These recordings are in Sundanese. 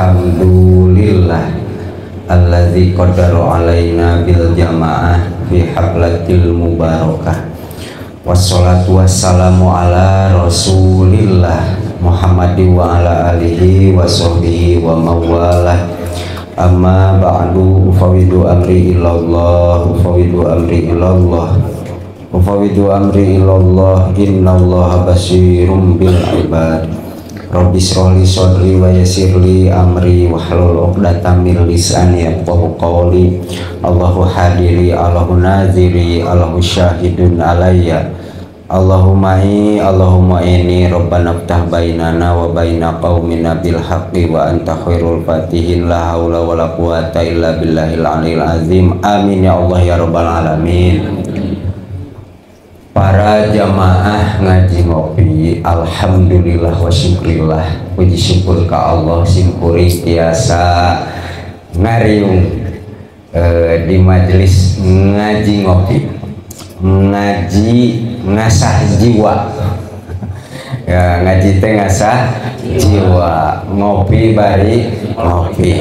Alhamdulillah alladzi qaddara alaina bil jamaah fi hablatil mubarakah. Wassalatu wassalamu ala rasulillah Muhammadi wa ala alihi wa sahbihi wa mawalah. Amma ba'du, fawidu amri ilallah, fawidu amri ilallah, fawidu amri ilallah, innallaha basirum bil ibad. Rabbi shrahli sadri wa yassirli amri wahlul 'uqdatam min lisani yafqahu qawli. Allahu hadiri, Allahu naziri, Allahu syahidun alayya. Allahumma inni rabbana ftah bainana wa baina qaumina bil haqqi wa anta khairul fatihin, la haula wala quwata illa billahil aliyil azim. Amin ya Allah ya rabbal alamin. Para jamaah ngaji ngopi, alhamdulillah wa syukurillah, puji syukur ke Allah simpuri tiasa ngariung di majelis ngaji ngopi, ngaji ngasah jiwa ya, ngaji teh ngasah jiwa, ngopi bari ngopi.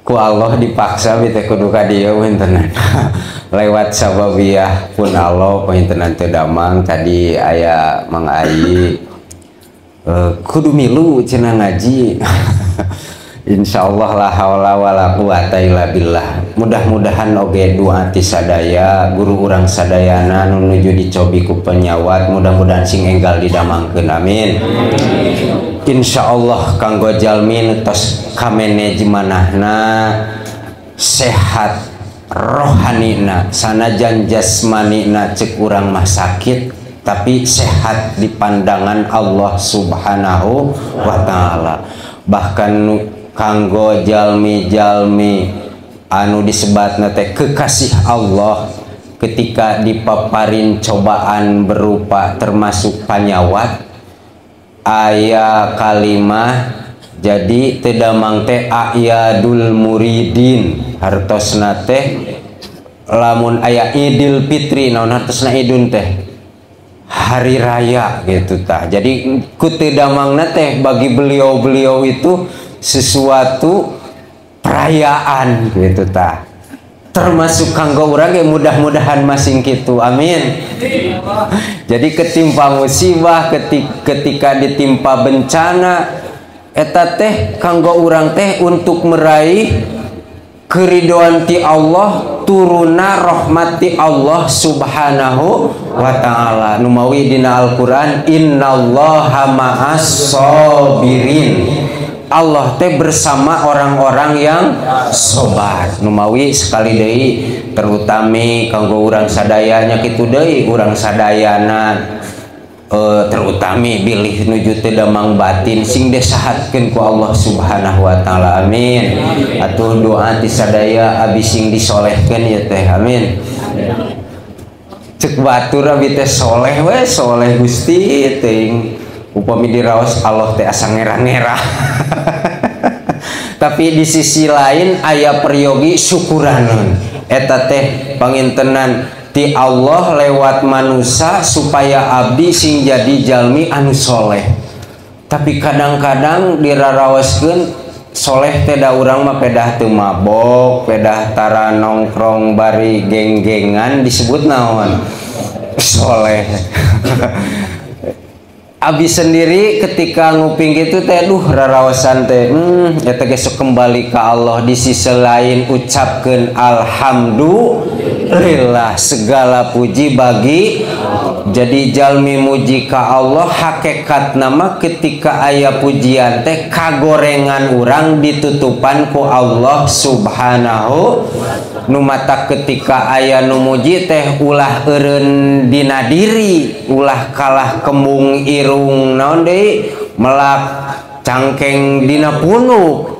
Ku Allah dipaksa bete kudu ka dieu wintenan lewat sababiyah pun Allah wintenan teu damang. Tadi aya Mang Ai kudu milu cenah ngaji. Insyaallah la haula wala quwata illa billah. Mudah-mudahan oge doa ti sadaya guru urang sadayana nu nuju dicobi ku penyawat, mudah-mudahan sing enggal didamangkeun, amin. Insyaallah kanggo jalmi tos kamanajemanna sehat rohanina, sanajan jasmanina cek urang mah sakit tapi sehat di pandangan Allah Subhanahu wa taala. Bahkan kanggo jalmi-jalmi anu disebatna teh kekasih Allah, ketika dipaparin cobaan berupa termasuk panyawat, aya kalimah jadi tedamang teh ayadul muridin, hartosna teh lamun aya Idul Fitri naon hartosna idun teh hari raya gitu tah. Jadi ku tedamangna teh bagi beliau-beliau itu sesuatu perayaan gitu tah. Termasuk kanggo urang ge mudah-mudahan masing kitu, amin. Jadi ketimpa musibah, ketika ditimpa bencana eta teh kanggo urang teh untuk meraih keridhaan ti Allah, turuna rahmati Allah Subhanahu wa taala. Numawi dina Al-Qur'an innallaha ma'as sabirin. Allah teh bersama orang-orang yang sabar. Numawi sekali deui terutami kanggo urang sadaya nya kitu deui, urang sadayana terutami bilih nuju teh damang batin sing disahatkeun ku Allah Subhanahu wa taala, amin. Atuh doa ti sadaya abi sing disolehkeun ya teh, amin. Cek batur abi teh soleh we soleh Gusti teuing upami diraos Allah teh asa ngera-ngera. Tapi di sisi lain aya peryogi syukuraneun eta teh pangintenan ti Allah lewat manusia supaya abdi sing jadi jalmi anu soleh. Tapi kadang-kadang diraraoskeun soleh teh da urang mah pedah teu mabok, pedah tara nongkrong bari geng-gengan disebut naon? Soleh. Abi sendiri ketika nguping gitu teh duh raraosan teh eta ge sok kembali ka Allah. Di sisi lain ucapkeun alhamdulillah, segala puji bagi. Jadi jalmi muji ka Allah hakikat nama ketika aya pujian teh kagorengan urang ditutupan ku Allah Subhanahu. Numata ketika aya nu muji teh ulah eureun dina diri, ulah kalah kembung irung naon deui melak cangkeng dina punuk.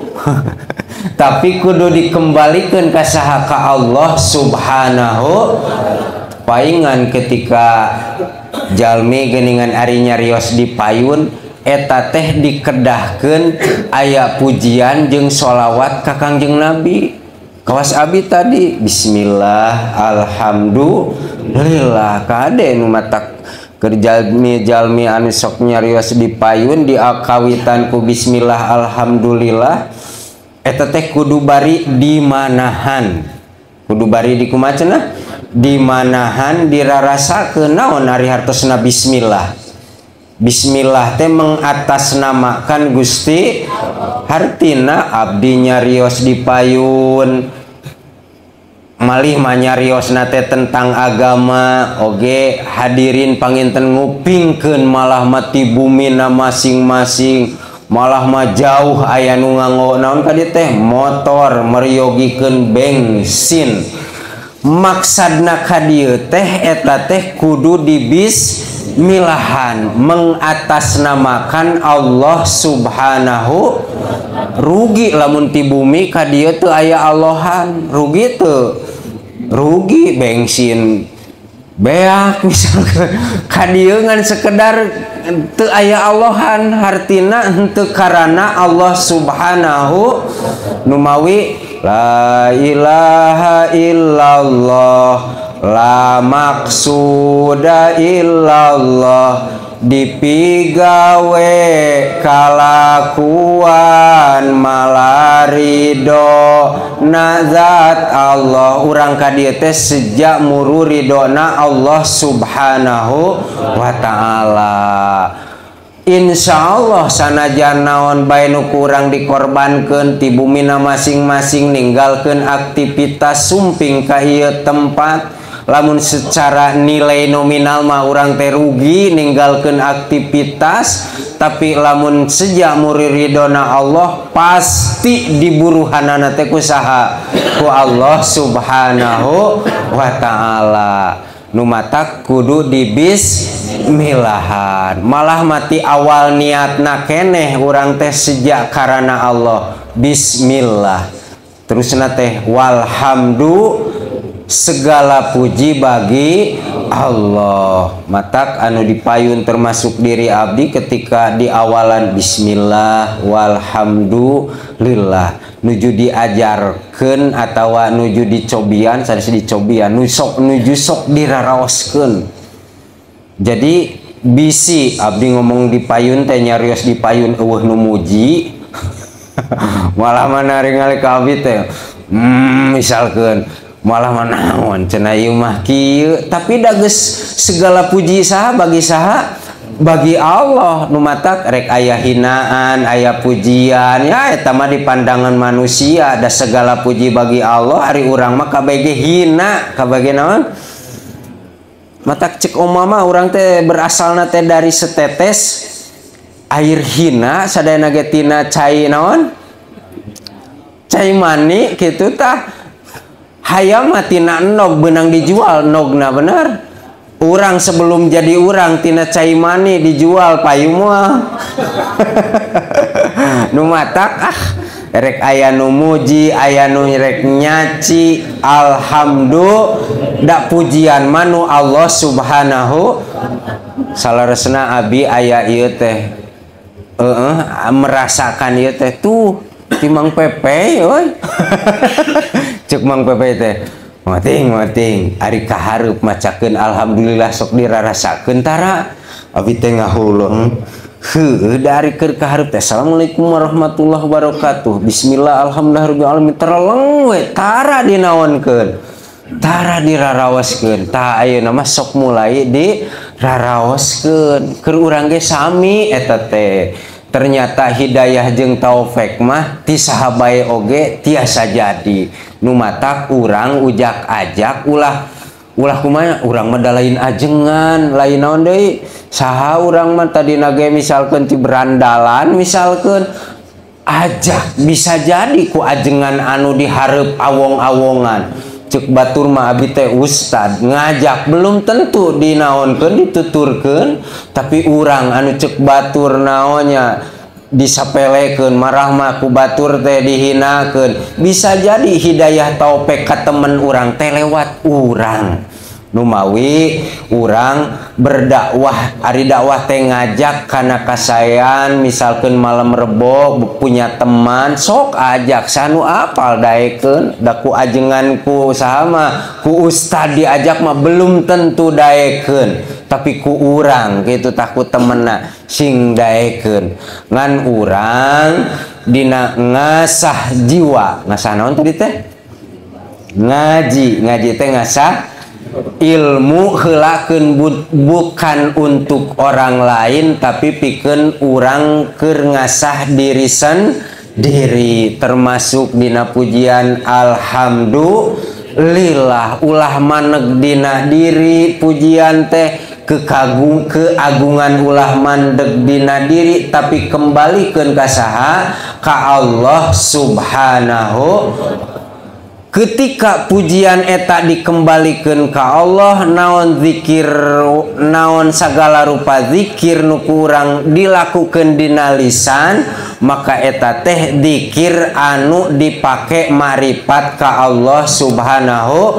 Tapi kudu dikembalikan ka saha ka Allah Subhanahu. Paingan ketika jalmi geuningan ari nyarios di payun eta teh dikedahkeun aya pujian jeung sholawat ka Kangjeng Nabi. Kawas abi tadi bismillah alhamdulillah kade nu matak keur jalmi anu sok nyarios dipayun diakawitan ku bismillah alhamdulillah eta teh kudu bari dimanahan, kudu bari di kumaha cenah dimanahan dirarasakeun naon ari hartosna bismillah. Bismillah teh mengatasnamakan Gusti, hartina abdi nyarios dipayun malih manyarios nate tentang agama oge hadirin panginten ngupingkeun malah mati bumi na masing-masing malah mah jauh aya nu nganggo naon ka dieu teh motor meryogikeun bensin. Maksadna ka dieu teh eta teh kudu dibismillahan mengatasnamakan Allah Subhanahu. Rugi lamun ti bumi ka dieu teu aya Allahan, rugi teu rugi bensin beak misalkan ka dieu ngan sekedar teu aya Allahan, hartina henteu karana Allah Subhanahu nu mawi la ilaha illallah la maksuda illallah dipigawe kalakuan malarido nazat Allah urang ka dieu teh sejak muru ridona Allah Subhanahu wa ta'ala. Insyaallah sanajan naon bae nu kurang dikorbankeun ti bumina masing-masing ninggalkeun aktivitas sumping ka ieu tempat. Lamun secara nilai nominal mah urang teh rugi ninggalkeun aktivitas, tapi lamun sejak muri ridona Allah pasti diburuhanana teh kusaha ku Allah Subhanahu wa ta'ala. Nu matak kudu dibismillahan, malah mati awal niatna keneh urang teh sejak karana Allah bismillah. Terusna teh walhamdu segala puji bagi Allah. Matak anu dipayun termasuk diri abdi ketika di awalan bismillah walhamdulillah nuju diajarkeun atawa nuju dicobian sanes dicobian nuju sok diraraoskeun. Jadi bisi abdi ngomong dipayun teh nyarios dipayun eueuh nu muji malah manaringali ka abdi teh misalkeun malah manaon cenah ieu mah kieu, tapi dageus segala puji saha bagi Allah. Nu matak rek aya hinaan aya pujian ya eta mah di pandangan manusia, da segala puji bagi Allah ari urang mah kabege hina kabege naon matak cek oma mah urang teh berasalna teh dari setetes air hina sadayana ge tina cai naon cai mani kitu tah hayam tina nog benang dijual nogna bener. Urang sebelum jadi urang tina cai mani dijual payung mah. Nu matak rek aya nu muji aya nu rek nyaci alhamdulillah da pujian manu Allah Subhanahu. Salaresna abi aya ieu teh merasakan ieu teh tuh timang pepe euy. Cek mang pepe teh mating ari kahareup macakeun alhamdulillah sok dirarasakeun tara abi teh ngahulung heueuh dari keur kahareup teh assalamualaikum warahmatullahi wabarakatuh bismillah alhamdulillahirabbil alamin tereleng we tara dinaonkeun tara diraraoskeun tah ayeuna mah sok mulai diraraoskeun keur urang ge sami eta teh. Ternyata hidayah jeung taufik mah ti saha bae oge tiasa jadi. Nu matak urang ujak ajak ulah kumaha urang mah da lain ajengan lain naon deui saha urang mah tadina ge misalkeun ti berandalan misalkeun ajak bisa jadi ku ajengan anu dihareup awong-awongan. Cek batur mah abi teh ustad ngajak belum tentu dinaonkeun dituturkeun, tapi urang anu cek batur naonnya disapelekeun marah mah ku batur teh dihinakeun. Bisa jadi hidayah taufik ka temen urang teh lewat urang. Nu mawi urang berdakwah ari dakwah teh ngajak kana kasayan misalkeun malam rebo punya teman sok ajak sanu apal daekeun da ku ajengan ku saha mah ku ustad diajak mah belum tentu daekeun tapi ku urang gitu takut temenna sing daekeun ngan urang dina ngasah jiwa. Ngasah naon tadi teh? Ngaji teh ngasah ilmu heulakeun bukan untuk orang lain tapi pikeun urang keur ngasah diri sendiri, termasuk dina pujian alhamdulillah ulah maneg dina diri pujian teh keagungan ulah mandeg dina diri tapi kembalikan ka saha ka Allah subhanahu. Ketika pujian eta dikembalikan ka Allah naon zikir naon segala rupa zikir nu kurang dilakukan dina lisan maka eta teh zikir anu dipake marifat ka Allah subhanahu.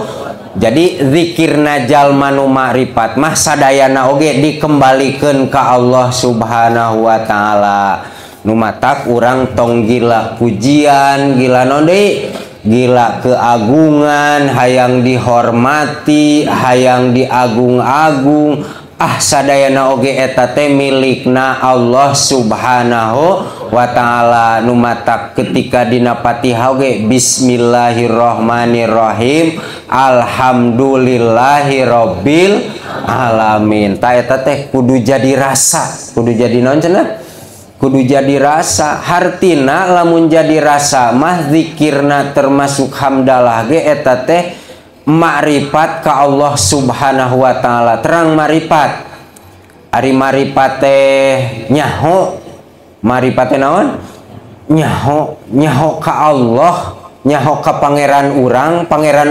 Jadi zikirna jalma nu ma'rifat mah sadayana oge dikembalikan ka Allah subhanahu wa ta'ala. Nu matak urang tong gila pujian, gila naon deui? Gila keagungan, hayang dihormati, hayang diagung-agung. Sadayana oge eta teh milikna Allah subhanahu wa ta'ala. Nu matak ketika dina Fatihah oge bismillahirrahmanirrahim alhamdulillahi rabbil alamin. Ta eta teh kudu jadi rasa, kudu jadi naon cenah? Kudu jadi rasa. Hartina lamun jadi rasa mah zikirna termasuk hamdalah ge eta teh ma'rifat ka Allah subhanahu wa ta'ala. Terang ma'rifat ari ma'rifat teh nyaho, ma'rifat teh naon? Nyaho ka Allah, nyaho ka pangeran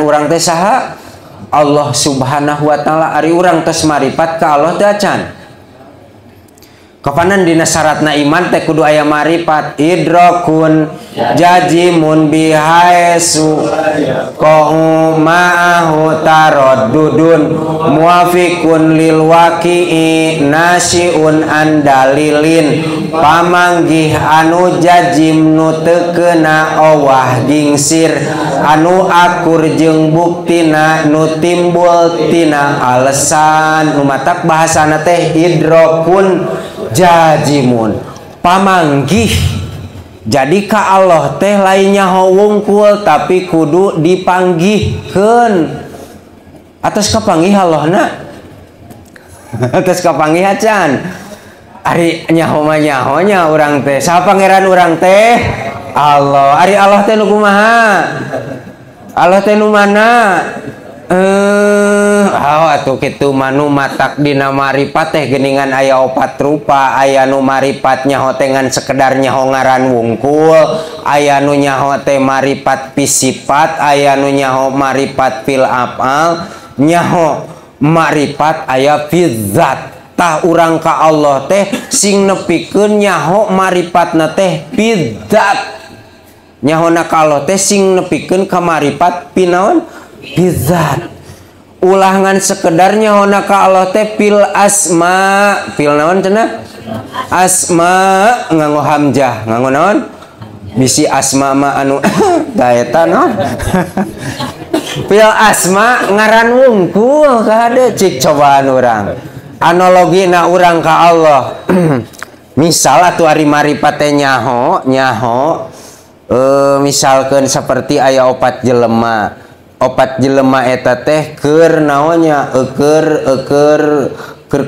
urang teh saha? Allah subhanahu wa ta'ala. Ari urang tos ma'rifat ka Allah teh acan kapanan dina syaratna iman teh kudu aya marifat. Idrakun jajimun bihaisu qa'u ma'ahu taraddudun muwafiqun lil waqi'i nasiun an dalilin. Pamanggih anu jajim nu teu keuna owah gingsir anu akur jeung buktina nu timbul tina alesan. Nu matak bahasana teh idrakun jajimun pamanggih. Jadi ka Allah teh lainnya wungkul tapi kudu dipanggihkeun. Atas kapanggih Allahna atas kapanggih acan ari nyaho mah nyahonya urang teh saha pangeran urang teh? Allah. Ari Allah teh nu kumaha? Allah teh nu mana? Atuh kitu manu matak dina marifat teh geuningan aya opat rupa. Aya nu marifat nyaho teh ngan sekedar nyaho ngaran wungkul, aya nu nyaho teh marifat pisifat, aya nu nyaho marifat fil afal, nyaho marifat aya fizzat. Tah urang ka Allah teh sing nepikeun nyaho maripatna teh fizzat. Nyahona ka Allah teh sing nepikeun ka marifat pinaon? Fizzat. Ulangan sekedarnya hona ka Allah teh fil asma. Fil naon cenah? Asma nganggo hamzah. Nganggo naon? Bisi asma ma anu da eta naon? Fil asma ngaran wungkul ka hade cik cobaan urang. Analogina urang ka Allah. Misal atuh ari marifat teh nyaho misalkeun saperti aya opat jelema. Opat jelema eta teh keur naonnya keur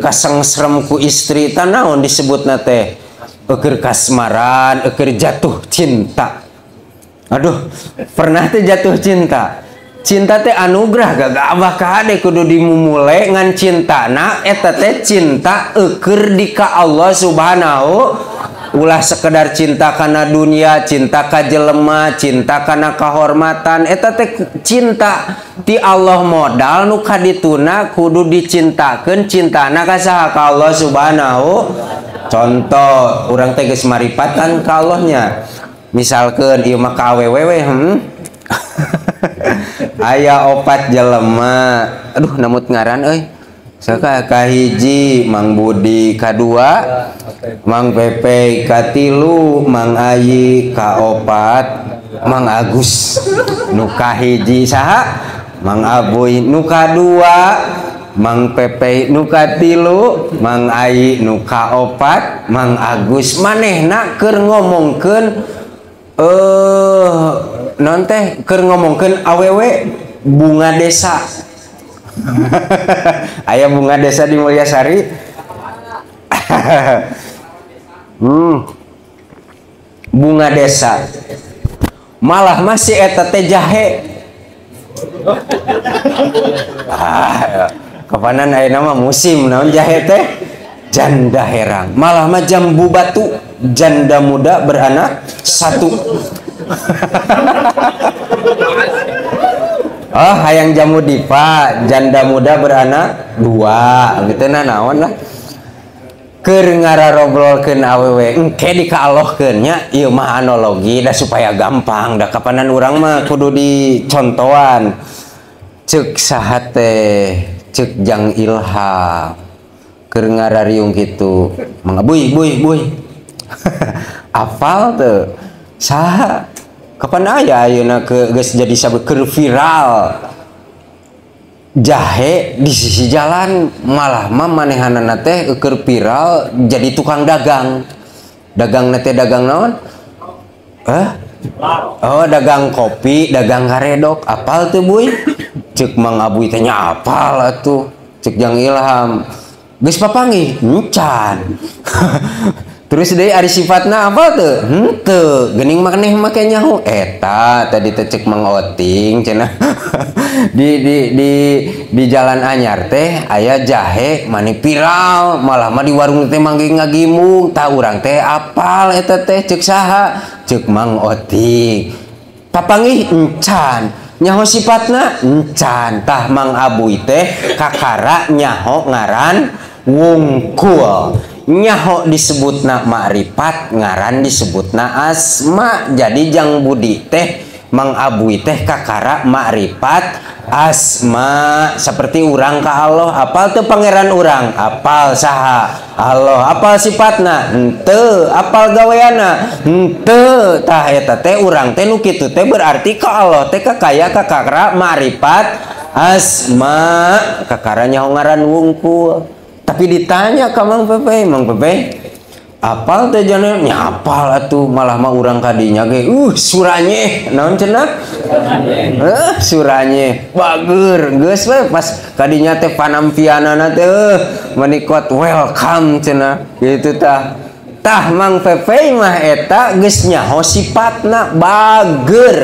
kasengsrem ku istri tah naon disebutna teh keur kasmaran, keur jatuh cinta. Aduh, pernah teh jatuh cinta. Cinta teh anugerah gagabah ka hade kudu dimumule ngan cintana eta teh cinta keur di ka Allah subhanahu. Ulah sekedar cinta karena dunia, cinta ka jelema, cinta karena kehormatan. Eta teh cinta ti Allah modal nu kadituna kudu dicintakeun cintana ka saha? Ka Allah subhanahu. Contoh urang teh geus marifat kan ka Allahnya. Misalkeun ieu mah ka awewe aya opat jelema. Aduh namut ngaran euy. Saka kahiji Mang Budi, kadua Mang Pepe, katilu Mang Ayi, kaopat Mang Agus, nu kahiji saha? Mang Aboy, nu kadua Mang Pepe nuka 3, Mang Ai nuka 4, Mang Agus manehna keur ngomongkeun non teh keur ngomongkeun awewe bunga desa. Aya bunga desa di Mulyasari. Bunga desa malah masih eta teh jahe. Kapanan aya nama musim naon jahe teh janda herang, malah mah jambu batu janda muda beranak 1. Oh hayang jamu dipa janda muda beranak 2 gitu naon lah keur ngararobrolkeun awewe engke dikaalohkeun nya ieu mah analogi da supaya gampang da kapanan urang mah kudu dicontoan ceuk saha teh ceuk Jang Ilham keur ngarariung kitu mangga buy apal teu saha kapan aya ayeuna geus jadi sabeu keur viral jahe di sisi jalan malah mah manehanana teh keur viral jadi tukang dagang teh dagang naon oh dagang kopi dagang karedok apal teu buy cek Mang Abuy teh nya apal atuh cek Jang Ilham geus papanggih encan. Terus deui ari sifatna apa teu henteu geuning maneh make nyaho eta tadi teh cek Mang Oting cenah. di jalan anyar teh aya jahe maneh viral malah mah di warung teh mangge ngagimung tah urang teh apal eta teh cek saha cek Mang Oting papanggih encan nyaho sifatna encan tah Mang Abuy teh kakara nyaho ngaran wungkul nyaho disebutna ma'rifat ngaran disebutna asma jadi Jang Budi teh Mang Abuy teh kakara ma'rifat asma seperti urang ka Allah apal teu pangeran urang apal saha Allah apal sifatna henteu apal gaweana henteu tah eta teh urang teh nu kitu teh berarti ka Allah teh kakaya kakara ma'rifat asma kakara nyaho ngaran wungkul. Tapi ditanya ka Mang Pepe apal teh jana nyapal atuh malah mah urang kadinya ge suranye naon cenah suranye bager geus we pas kadinya teh panampianana teh menikot welcome cenah gitu tah Mang Pepe mah eta geus nyaho sifatna bager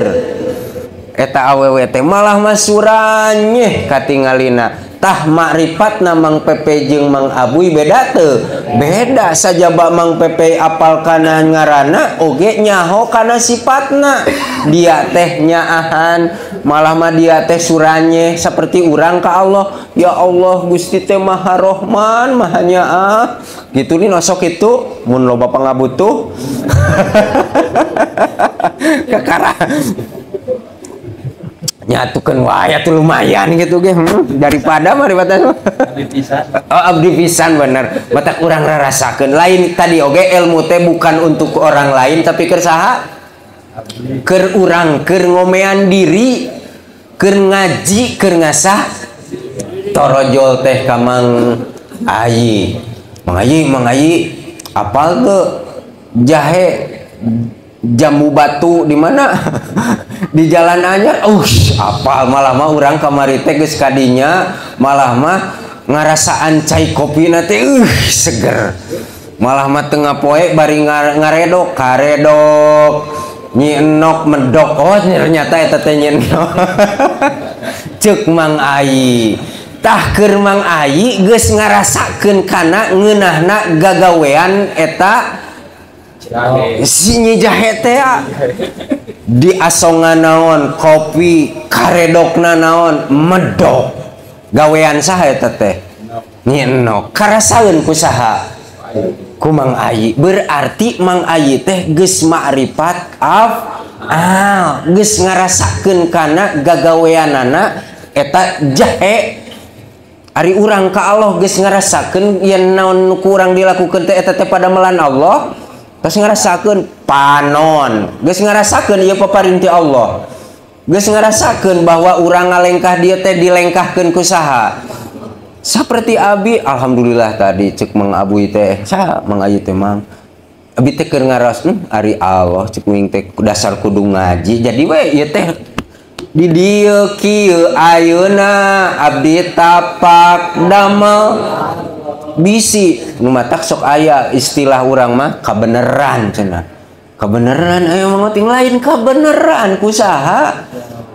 eta awewe teh malah mah suranye katingalina tah ma'rifatna Mang Pepe jeung Mang Abuy beda teu beda sajaba Mang Pepe apal kana ngaranna oge nyaho kana sifatna dia teh nyaahan malah mah dia teh suranye seperti urang ka Allah ya Allah Gusti teh Maha Rahman Maha Nyaah gitu nih nosok itu mun loba pangabutuh kakara nyatukeun wae atuh lumayan gitu ge daripada mah abdi pisan. Oh abdi pisan bener matak urang rarasakeun lain tadi oge ilmu teh bukan untuk orang lain tapi keur saha keur urang keur ngomean diri keur ngaji keur ngasah torojol teh ka Mang Ayi Mang Ayi apal teu jahe jambu batu di mana di jalan anyar apal malah mah urang kamari teh geus kadinya malah mah ngarasaan cai kopi teh seger malah mah tengah poe bari ngaredok karedok nyi enok medok oh ternyata eta teh nyi enok ceuk Mang Ayi tah keur Mang Ayi geus ngarasakeun kana ngeunahna gagawean eta si nyi jahe teh di asongan naon kopi karedokna naon medok gawean saha eta teh nyi enok karasaeun ku saha ku Mang Ayi berarti Mang Ayi teh geus ma'rifat geus ngarasakeun kana gagaweanana eta jahe ari urang ka Allah geus ngarasakeun yen naon ku urang dilakukeun teh eta teh padamelan Allah geus ngarasakeun panon geus ngarasakeun ieu paparinti Allah geus ngarasakeun bahwa urang ngalengkah dia teh dilengkahkeun ku saha Seperti abi alhamdulillah tadi cek Mang Abu teh sa Mang Ayu teh Mang abi teh keur ngaras ari Allah cek ming teh dasar kudu ngaji jadi we ieu teh di dieu kieu ayeuna abdi tapak damel bisi nu matak sok aya istilah urang mah kabeneran cenah kabeneran aya mangoting lain kabeneran kusaha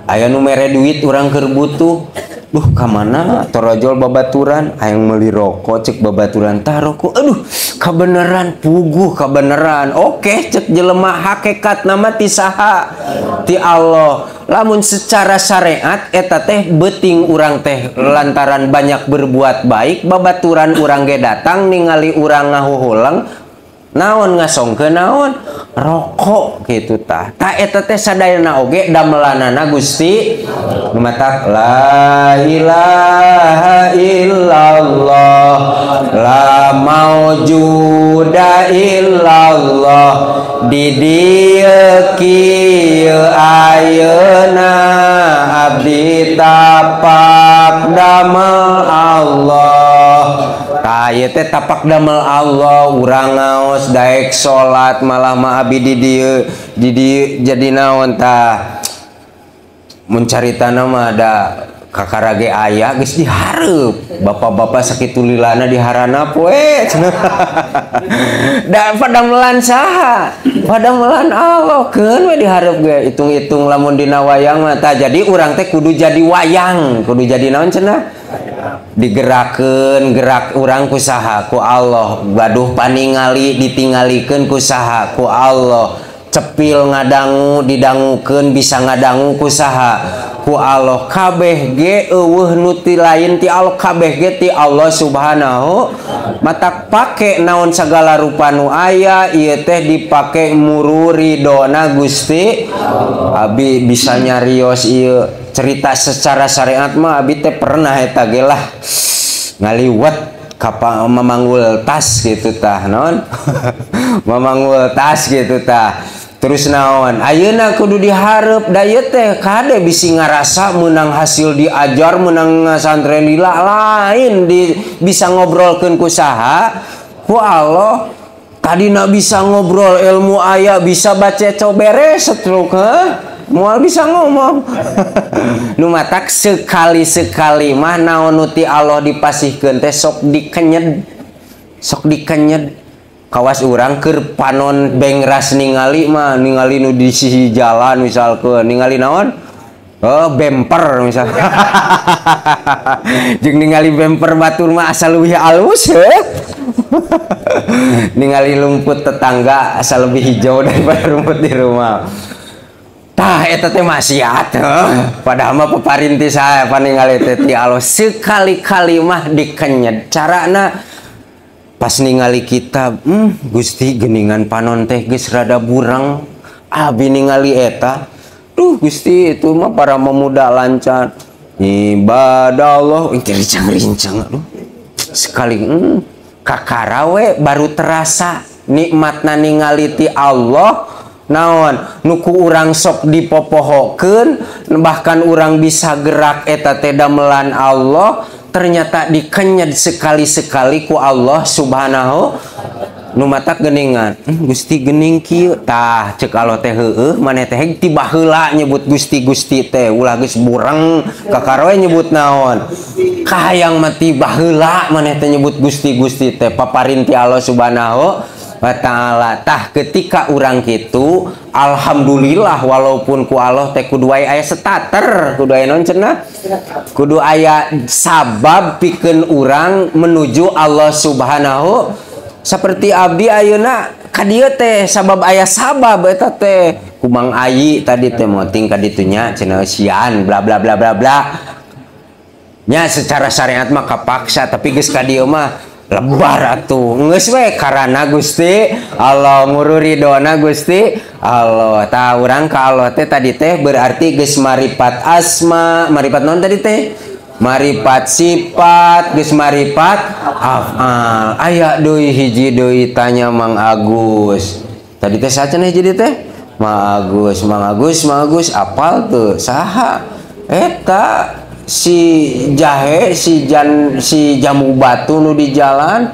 aya nu mere duit urang keur butuh kamana torojol babaturan hayang meuli rokok cek babaturan tah rokok aduh kabeneran puguh kabeneran oke cek jelema hakikat nama ti saha ti Allah lamun secara syariat eta teh beuting urang teh lantaran banyak berbuat baik babaturan urang ge datang ningali urang ngahuhulang naon ngasongkeun naon rokok gitu tah eta teh sadayana oge damelanana Gusti matak la ilaha illallah la maujuda illallah di dieu kieu ayeuna abdi tapak damel Allah ieu teh tapak damel Allah urang ngaos daek salat malah mah abi di dieu jadi naon tah mun caritana mah da kakarage aya geus dihareup bapak-bapak sakitu lilana diharana poe da padamelan saha padamelan Allah keun we dihareup ge hitung-hitung lamun dina wayang mah tah jadi urang teh kudu jadi wayang kudu jadi naon cenah digerakeun gerak urang kusaha ku Allah gaduh paningali ditingalikeun kusaha ku Allah cepil ngadangu didangukeun bisa ngadangu kusaha ku Allah kabeh ge eueuh nu ti lain ti Allah kabeh ge ti Allah subhanahu matak pake naon sagala rupa nu aya ieu teh dipake muru ridona Gusti abi bisa nyarios ieu cerita secara syariat mah abi teh pernah eta ge lah ngaliwat kapal memanggul tas gitu tah naon memanggul tas gitu tah terus naon ayeuna kudu dihareup da ieu teh kade bisi ngarasa menang hasil diajar menang ngasantren lila lain bisa ngobrolkeun ku saha ku Allah tadina bisa ngobrol ilmu aya bisa baca beres setruk moal bisa ngomong nu matak sekali-sekali mah naon nu ti Allah dipasihkeun teh sok dikenyed kawas urang keur panon bengras ningali mah ningali nu di sisi jalan misalkeun ningali naon bemper misal jeung ningali bemper batur mah asal leuwih alus ningali rumput tetangga asal lebih hijau daripada rumput di rumah tah eta teh maksiat padahal mah peparinti saya paningali teh ti Allah sekali-kali mah dikenyed carana pas ningali kita Gusti geuningan panon teh geus rada burang abi ningali eta duh Gusti itu mah para pemuda lancar ibadah Allah rincang-rincang aduh sekali kakarawe baru terasa nikmatna ningali ti Allah naon nuku urang sok dipopohokeun bahkan urang bisa gerak eta teh damelan Allah ternyata dikenyed sekali-sekali ku Allah subhanahu nu matak geuningan Gusti geuning kieu tah ceuk Allah teh heueuh maneh teh tiba heula nyebut Gusti teh ulah geus bureng kakaroe nyebut naon kahayang mah tiba heula maneh teh nyebut Gusti teh paparinti Allah subhanahu wa ta'ala tah ketika urang kitu alhamdulillah walaupun ku Allah teh kudu aya starter kudu aya naon cenah kudu aya sabab pikeun urang menuju Allah subhanahu seperti abdi ayeuna ka dieu teh sabab aya sabab eta teh ku Mang Ayi tadi teh moting ka ditu nya cenah sian bla bla bla bla bla nya secara syariat mah kapaksa tapi geus ka dieu mah lebar atuh geus we karana Gusti Allah nguru ridona Gusti Allah tah urang ka Allah teh tadi teh berarti geus maripat asma maripat naon tadi teh maripat sifat geus maripat afal aya deui hiji deui tanya Mang Agus tadi teh sacenah hiji teh Mang Agus apal tuh saha eta si jahe si jamu batu nu di jalan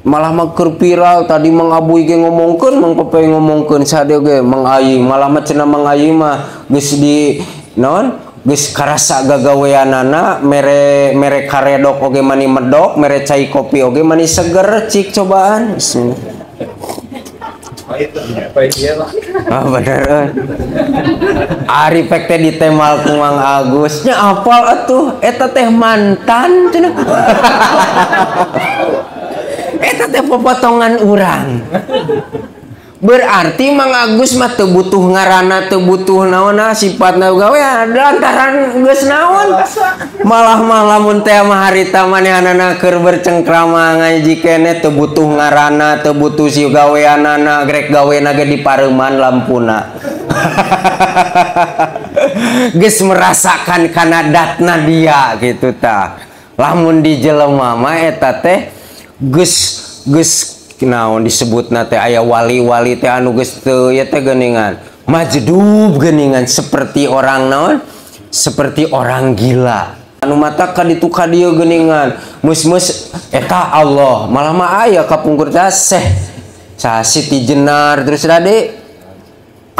malah maker viral tadi mengabui ge ngomongkeun mangpepe ngomongkeun sadeu ge mangayi malah cenah mangayi mah geus di naon geus karasa gagaweanana mere karedok oge mani medok mere cai kopi oge mani seger cik cobaan bener ari pek teh ditemal ku Mang Agus nya apal atuh eta teh mantan cenah eta teh popotongan urang berarti Mang Agus mah teu butuh ngaranna teu butuh naonna sifatna gawe lantaran geus naon malah lamun teh mah harita manehanana keur bercengkrama ngaji keneh teu butuh ngaranna teu butuh si gaweanana grek gawena ge di pareuman lampuna geus merasakan kana datna dia gitu tah lamun di jelema mah eta teh geus naon disebutna teh aya wali-wali teh anu geus teu ieu teh geuningan majdub geuningan seperti orang naon seperti orang gila anu mata ka ditu ka dieu geuningan meus eta Allah malah mah aya kapungkur teh Syekh Siti Jenar terus rade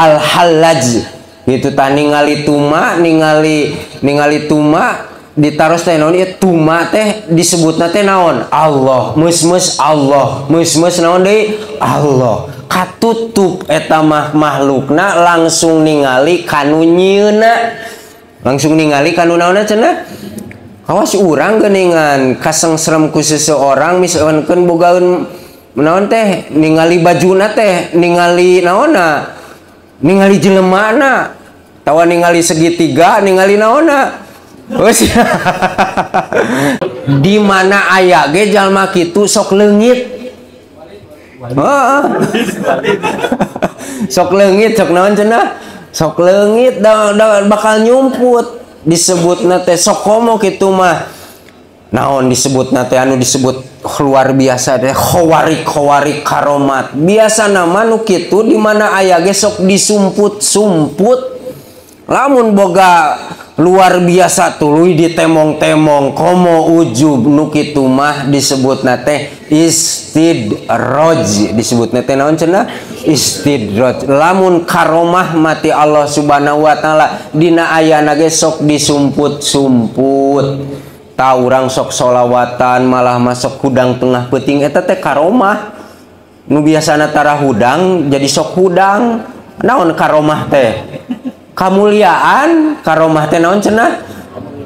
Al-Hallaj gitu tah ningali tuma ningali tuma ditaros teh naon ieu tuma teh disebutna teh naon Allah meus Allah meus naon deui Allah katutup eta mah makhlukna langsung ningali kanu nyieuna langsung ningali kanu naonna cenah awas urang geuningan kasengsrem ku seseorang misalkeun bogaeun naon teh ningali bajuna teh ningali naonna ningali jelemana tawa ningali segitiga ningali naonna di mana aya ge jalma kitu sok leungit sok leungit sok naon cenah sok leungit da bakal nyumput disebutna teh sok komo kitu mah naon disebutna teh anu disebut luar biasa teh khawarik karomat biasa nama nu kitu di mana aya ge sok disumput lamun boga luar biasa tuluy ditemong-temong komo ujub nu kitu mah disebutna teh istidroj disebutna teh naon cenah istidroj lamun karomah mati Allah Subhanahu wa taala dina ayana ge sok disumput-sumput tah urang sok sholawatan malah masuk hudang tengah peuting eta teh karomah nu biasana tara hudang jadi sok hudang naon karomah teh kamuliaan karomah teh naon cenah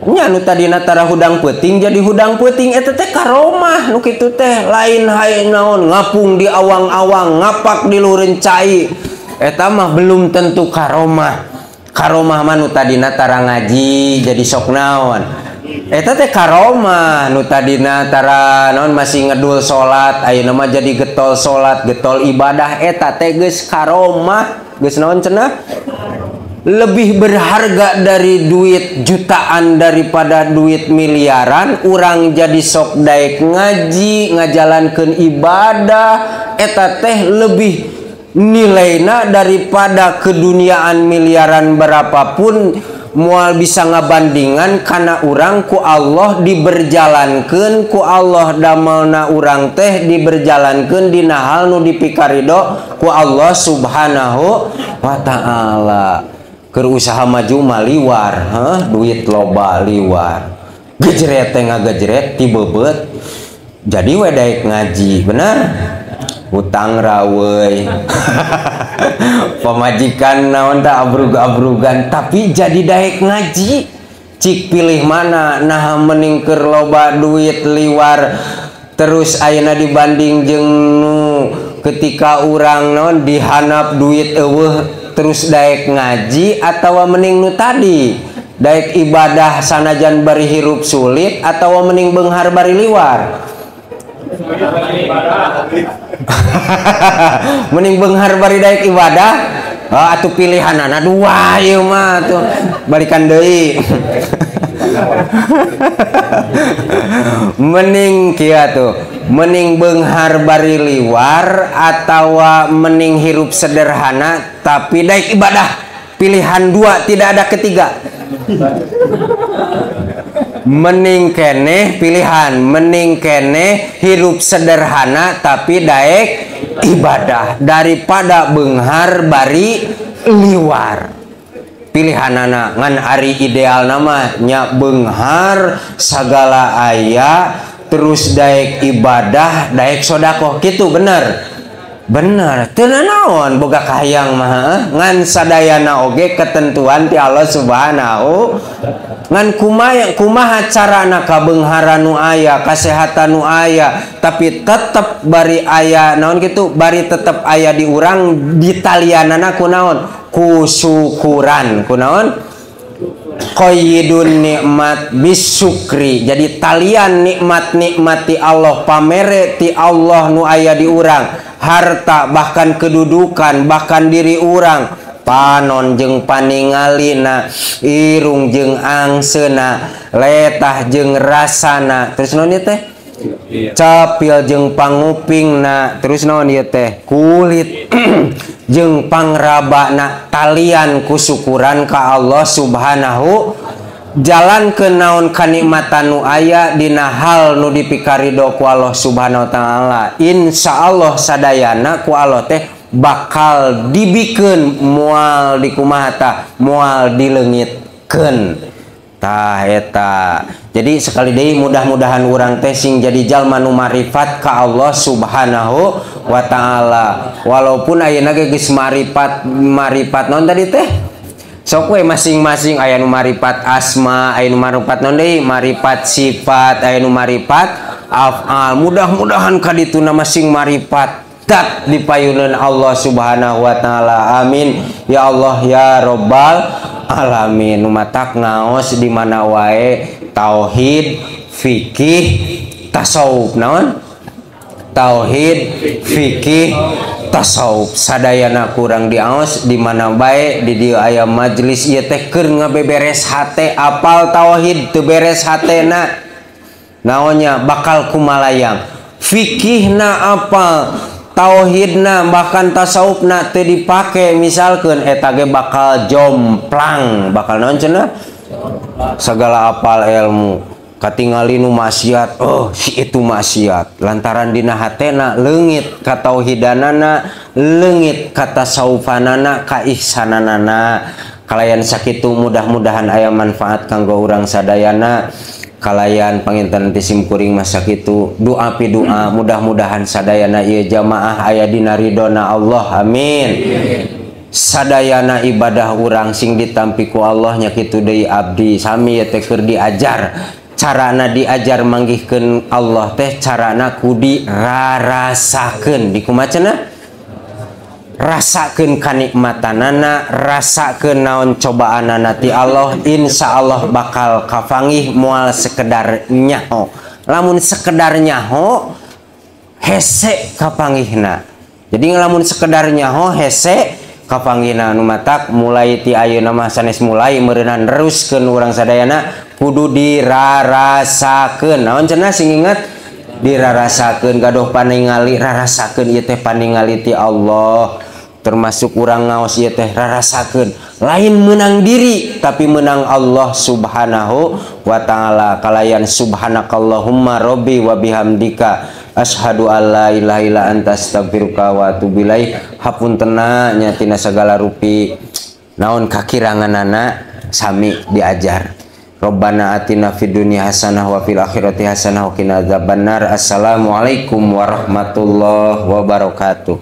nya nu tadina tara hudang peuting jadi hudang peuting eta teh karomah nu kitu teh lain hae naon ngapung di awang-awang ngapak di lureun cai eta mah belum tentu karomah mah nu tadina tara ngaji jadi sok naon eta teh karomah nu tadina tara naon masih ngedul salat ayeuna mah jadi getol salat getol ibadah eta teh geus karomah geus naon cenah lebih berharga dari duit jutaan daripada duit miliaran urang jadi sok daek ngaji ngajalankeun ibadah eta teh lebih nilaina daripada keduniaan miliaran berapapun moal bisa ngabandingan karena urang ku Allah diberjalankeun ku Allah damelna urang teh diberjalankeun dina hal nu dipikarido ku Allah Subhanahu wa taala. Keur usaha maju mah liwar, duit loba liwar. Gejret teh ngagejret ti beubet. Jadi we daek ngaji, bener? Hutang raweuy. Pamajikan naon tah abrug-abrugan tapi jadi daek ngaji. Cik pilih mana nah mending keur loba duit liwar terus ayeuna dibanding jeung nu ketika urang naon dihanap duit eueuh terus daek ngaji atawa mending nu tadi daek ibadah sanajan bari hirup sulit atawa mending beunghar bari liwar mending beunghar bari daek ibadah atuh pilihanana dua ieu mah tuh balikan deui mending kieu tuh mending beunghar bari liwar atawa mending hirup sederhana tapi daek ibadah pilihan dua tidak ada ketiga Mending keneh pilihan, mending keneh hirup sederhana tapi daek ibadah daripada beunghar bari liwar. Pilihanana ngan ari ideal nama nya beunghar sagala aya terus daek ibadah daek sodakoh gitu bener. Bener, teu naon boga kahayang mah ngan sadayana oge ketentuan ti Allah Subhanahu. Ngan kumaha carana kabeunghara nu aya, kasehatan nu aya, tapi tetep bari aya naon kitu, bari tetep aya di urang ditalianana kunaon? Kusyukuran, kunaon? Qayyidun nikmat bisukri. Jadi talian nikmat-nikmati Allah, pamere ti Allah nu aya di urang. Harta bahkan kedudukan bahkan diri orang panon jeung paningalina irung jeung angsena letah jeung rasana terus naon ieu teh capil jeung pangupingna terus naon ieu teh kulit jeung pangrabana talian kusyukuran ka Allah Subhanahu. Jalan ke naon kanikmatan nu aya dina hal nu dipikaridho ku Allah Subhanahu wa taala. Insyaallah sadayana ku Allah teh bakal dibikeun moal di kumaha tah moal dileungitkeun tah eta. Jadi sekali deui mudah-mudahan urang teh sing jadi jalma nu marifat ka Allah Subhanahu wa taala. Walaupun ayeuna geus marifat naon tadi teh? Sok we masing-masing aya nu marifat asma, aya nu marifat naon deui? Marifat sifat, aya nu marifat af'al. Mudah-mudahan ka dituna masing marifat dat dipayuneun Allah Subhanahu wa taala. Amin ya Allah ya rabbal alamin. Nu matak ngaos di mana wae tauhid, fikih, tasawuf. Naon? Tauhid, fikih, tasawuf sadayana kurang diaos di mana bae di dieu aya majelis ieu teh keur ngabeberes hate apal tauhid teu beres hatena naonnya bakal kumalayang fikihna apal tauhidna bahkan tasawufna teu dipake misalkeun eta ge bakal jomplang bakal naon cenah sagala apal ilmu katingali nu maksiat si itu maksiat lantaran dina hatena leungit ka tauhidanana leungit ka tasawufanana ka ihsananana kalayan sakitu mudah-mudahan aya manfaat kanggo urang sadayana kalayan panginten ti simkuring masa kitu doa pi doa mudah-mudahan sadayana ieu jamaah aya dina ridona Allah amin. Sadayana ibadah urang sing ditampi ku Allah nya kitu deui abdi sami teh keur diajar carana diajar manggihkeun Allah teh carana kudu rarasakeun di kumaha cenah rasakeun kanikmatanana rasakeun naon cobaanana ti Allah insyaallah bakal kapanggih moal sekedar nyaho lamun sekedar nyaho hese kapanggihna jadi lamun sekedar nyaho hese kapanggihna nu matak mulai ti ayeuna mah sanes mulai meureunan neruskeun urang sadayana kudu dirarasakeun naon cenah sing inget dirarasakeun gaduh paningali rarasakeun ieu teh paningali ti Allah termasuk urang ngaos ieu teh rarasakeun lain menang diri tapi menang Allah Subhanahu wa taala kalayan subhanakallahumma rabbi wa bihamdika asyhadu alla ilaha illa anta astaghfiruka wa atubu ilaik hapuntenna nya tina sagala rupi naon kakiranganana sami diajar. Rabbana atina fid dunya hasanah wa fil akhirati hasanah wa qina adzabannar. Assalamualaikum warahmatullahi wabarakatuh.